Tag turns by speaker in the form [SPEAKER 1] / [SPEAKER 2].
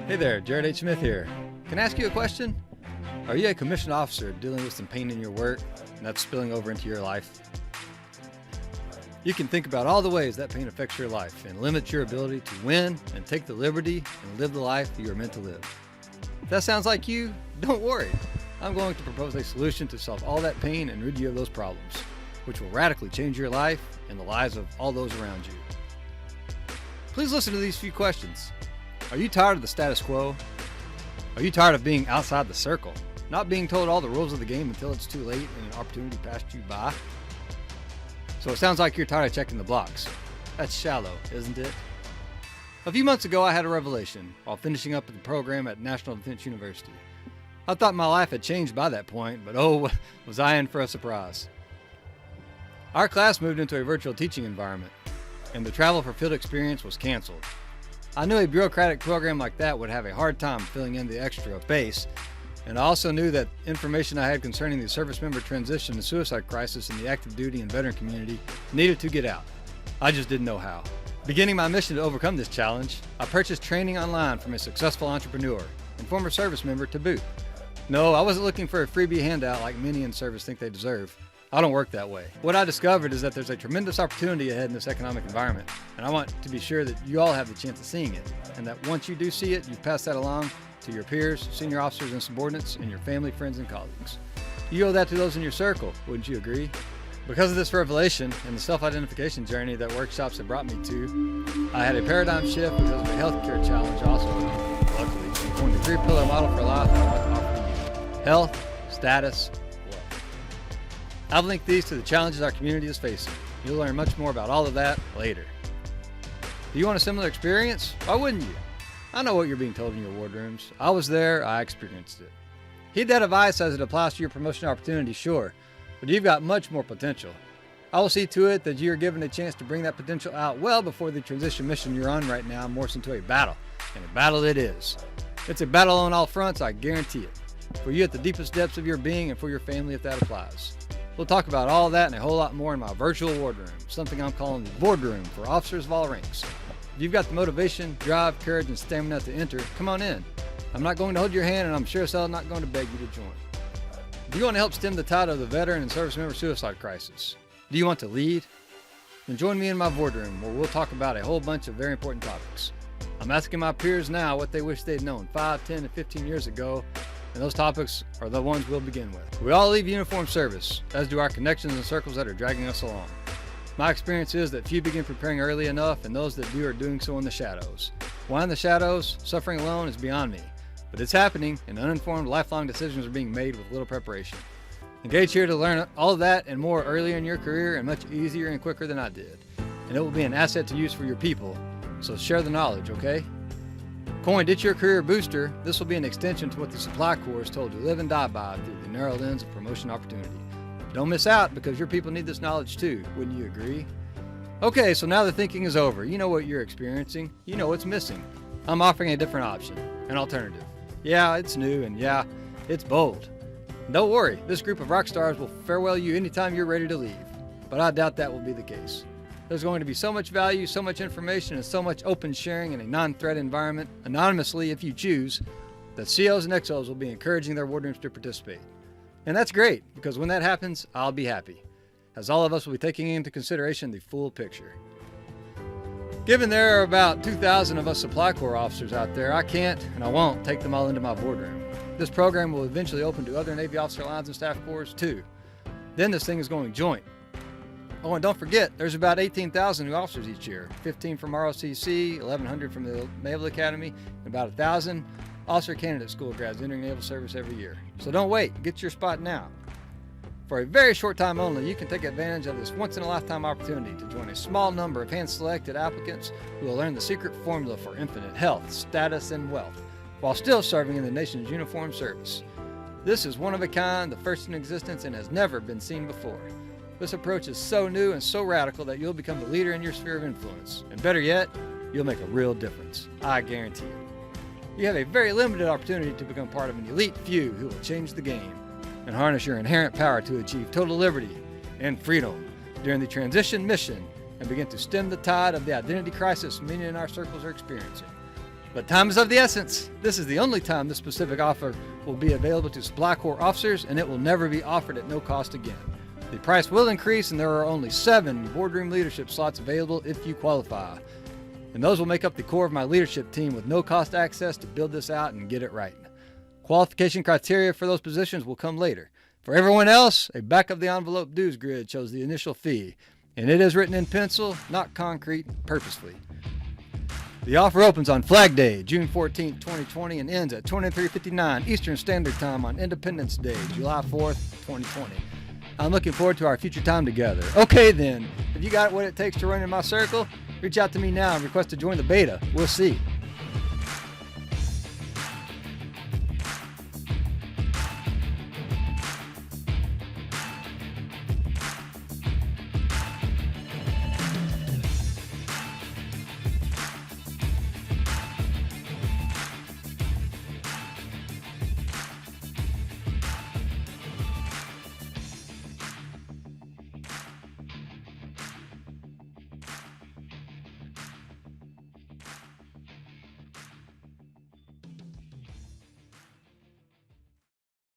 [SPEAKER 1] Hey there, Jared H. Smith here. Can I ask you a question? Are you a commissioned officer dealing with some pain in your work and that's spilling over into your life? You can think about all the ways that pain affects your life and limits your ability to win and take the liberty and live the life you are meant to live. If that sounds like you, don't worry. I'm going to propose a solution to solve all that pain and rid you of those problems, which will radically change your life and the lives of all those around you. Please listen to these few questions. Are you tired of the status quo? Are you tired of being outside the circle? Not being told all the rules of the game until it's too late and an opportunity passed you by? So it sounds like you're tired of checking the blocks. That's shallow, isn't it? A few months ago, I had a revelation while finishing up the program at National Defense University. I thought my life had changed by that point, but oh, was I in for a surprise. Our class moved into a virtual teaching environment, and the travel for field experience was canceled. I knew a bureaucratic program like that would have a hard time filling in the extra base, and I also knew that information I had concerning the service member transition and suicide crisis in the active duty and veteran community needed to get out. I just didn't know how. Beginning my mission to overcome this challenge, I purchased training online from a successful entrepreneur and former service member to boot. No, I wasn't looking for a freebie handout like many in service think they deserve. I don't work that way. What I discovered is that there's a tremendous opportunity ahead in this economic environment, and I want to be sure that you all have the chance of seeing it, and that once you do see it, you pass that along to your peers, senior officers and subordinates, and your family, friends, and colleagues. You owe that to those in your circle, wouldn't you agree? Because of this revelation and the self-identification journey that workshops have brought me to, I had a paradigm shift because of a healthcare challenge also, luckily, and formed a three-pillar model for life that I want to offer to you. Health, status, wealth. I've linked these to the challenges our community is facing. You'll learn much more about all of that later. Do you want a similar experience? Why wouldn't you? I know what you're being told in your wardrooms. I was there, I experienced it. Heed that advice as it applies to your promotion opportunity, sure, but you've got much more potential. I will see to it that you are given a chance to bring that potential out well before the transition mission you're on right now morphs into a battle, and a battle it is. It's a battle on all fronts, I guarantee it. For you at the deepest depths of your being and for your family if that applies. We'll talk about all that and a whole lot more in my virtual wardroom, something I'm calling the Voardroom for officers of all ranks. If you've got the motivation, drive, courage, and stamina to enter, come on in. I'm not going to hold your hand, and I'm sure as hell not going to beg you to join. Do you want to help stem the tide of the veteran and service member suicide crisis? Do you want to lead? Then join me in my Voardroom, where we'll talk about a whole bunch of very important topics. I'm asking my peers now what they wish they'd known 5, 10, and 15 years ago, and those topics are the ones we'll begin with. We all leave uniform service, as do our connections and circles that are dragging us along. My experience is that few begin preparing early enough, and those that do are doing so in the shadows. Why in the shadows? Suffering alone is beyond me. But it's happening, and uninformed, lifelong decisions are being made with little preparation. Engage here to learn all of that and more earlier in your career and much easier and quicker than I did. And it will be an asset to use for your people, so share the knowledge, okay? Coined It's Your Career Booster, this will be an extension to what the Supply Corps is told to live and die by through the narrow lens of promotion opportunity. Don't miss out, because your people need this knowledge too, wouldn't you agree? Okay, so now the thinking is over. You know what you're experiencing. You know what's missing. I'm offering a different option, an alternative. Yeah, it's new, and yeah, it's bold. Don't worry, this group of rock stars will farewell you anytime you're ready to leave. But I doubt that will be the case. There's going to be so much value, so much information, and so much open sharing in a non-threat environment, anonymously if you choose, that COs and XOs will be encouraging their wardrooms to participate. And that's great, because when that happens, I'll be happy, as all of us will be taking into consideration the full picture. Given there are about 2,000 of us Supply Corps officers out there, I can't and I won't take them all into my Voardroom. This program will eventually open to other Navy officer lines and staff corps too. Then this thing is going joint. Oh, and don't forget, there's about 18,000 new officers each year, 15 from ROCC, 1,100 from the Naval Academy, and about 1,000 officer candidate school grads entering naval service every year. So don't wait, get your spot now. For a very short time only, you can take advantage of this once-in-a-lifetime opportunity to join a small number of hand-selected applicants who will learn the secret formula for infinite health, status, and wealth, while still serving in the nation's uniformed service. This is one of a kind, the first in existence, and has never been seen before. This approach is so new and so radical that you'll become the leader in your sphere of influence. And better yet, you'll make a real difference. I guarantee it. You have a very limited opportunity to become part of an elite few who will change the game and harness your inherent power to achieve total liberty and freedom during the transition mission and begin to stem the tide of the identity crisis many in our circles are experiencing. But time is of the essence. This is the only time this specific offer will be available to Supply Corps officers, and it will never be offered at no cost again. The price will increase, and there are only 7 boardroom leadership slots available if you qualify. And those will make up the core of my leadership team with no cost access to build this out and get it right. Qualification criteria for those positions will come later. For everyone else, a back of the envelope dues grid shows the initial fee, and it is written in pencil, not concrete, purposefully. The offer opens on Flag Day, June 14, 2020, and ends at 23:59 Eastern Standard Time on Independence Day, July 4th, 2020. I'm looking forward to our future time together. Okay then, if you got what it takes to run in my circle, reach out to me now and request to join the beta. We'll see.